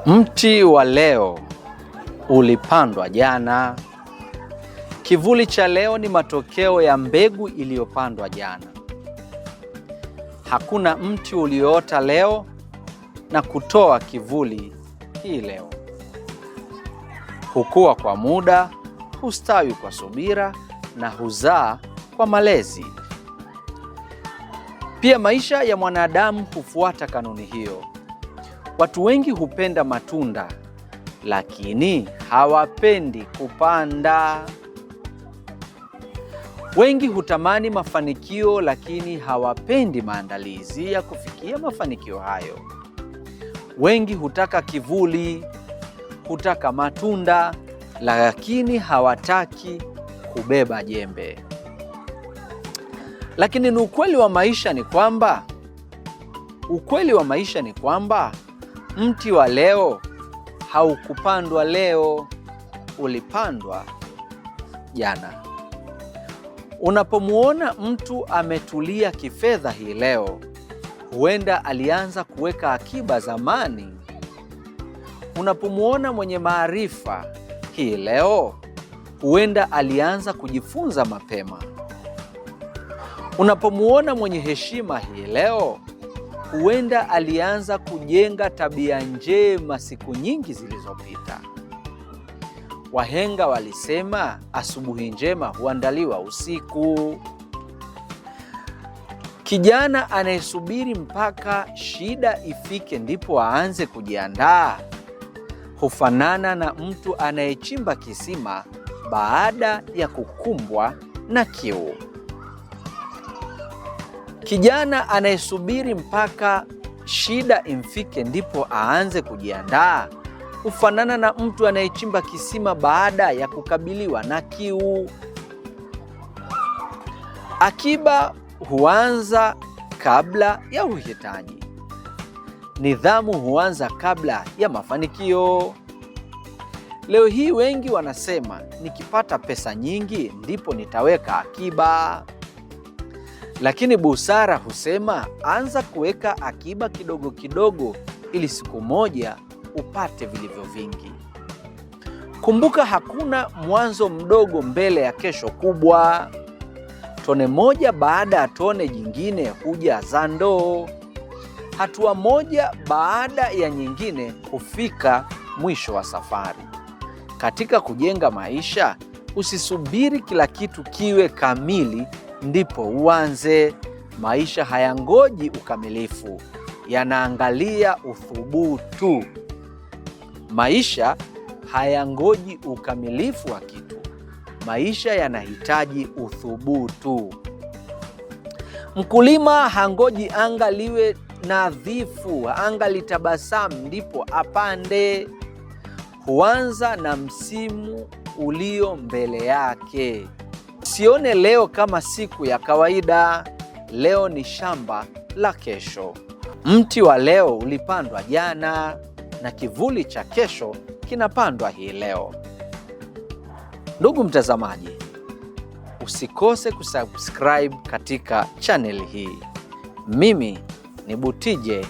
Mti wa leo ulipandwa jana. Kivuli cha leo ni matokeo ya mbegu iliyopandwa jana. Hakuna mti ulioota leo na kutoa kivuli hii leo. Hukua kwa muda, hustawi kwa subira na huzaa kwa malezi. Pia maisha ya mwanadamu hufuata kanuni hiyo. Watu wengi hupenda matunda, lakini hawapendi kupanda. Wengi hutamani mafanikio, lakini hawapendi maandalizi ya kufikia mafanikio hayo. Wengi hutaka kivuli, hutaka matunda, lakini hawataki kubeba jembe. Lakini ukweli wa maisha ni kwamba mti wa leo haukupandwa leo, ulipandwa jana. Unapomuona mtu ametulia kifedha hii leo, huenda alianza kuweka akiba zamani. Unapomuona mwenye maarifa hii leo, huenda alianza kujifunza mapema. Unapomuona mwenye heshima hii leo, huenda alianza kujenga tabia njema siku nyingi zilizopita. Wahenga walisema asubuhi njema huandaliwa usiku. Kijana anayesubiri mpaka shida ifike ndipo aanze kujiandaa hufanana na mtu anayechimba kisima baada ya kukumbwa na kiu. Kijana anayesubiri mpaka shida imfike ndipo aanze kujiandaa hufanana na mtu anayechimba kisima baada ya kukabiliwa na kiu. Akiba huanza kabla ya uhitaji. Nidhamu huanza kabla ya mafanikio. Leo hii wengi wanasema nikipata pesa nyingi ndipo nitaweka akiba. Lakini busara husema anza kuweka akiba kidogo kidogo ili siku moja upate vilivyo vingi. Kumbuka, hakuna mwanzo mdogo mbele ya kesho kubwa. Tone moja baada ya tone jingine hujaza ndoo. Hatua moja baada ya nyingine hufika mwisho wa safari. Katika kujenga maisha, usisubiri kila kitu kiwe kamili ndipo uanze. Maisha hayangoji ukamilifu, yanaangalia uthubutu. Maisha hayangoji ukamilifu wa kitu, maisha yanahitaji uthubutu. Mkulima hangoji anga liwe nadhifu, anga litabasamu ndipo apande. Huanza na msimu ulio mbele yake. Usione leo kama siku ya kawaida. Leo ni shamba la kesho. Mti wa leo ulipandwa jana na kivuli cha kesho kinapandwa hii leo. Ndugu mtazamaji, usikose kusubscribe katika channel hii. Mimi ni Butije.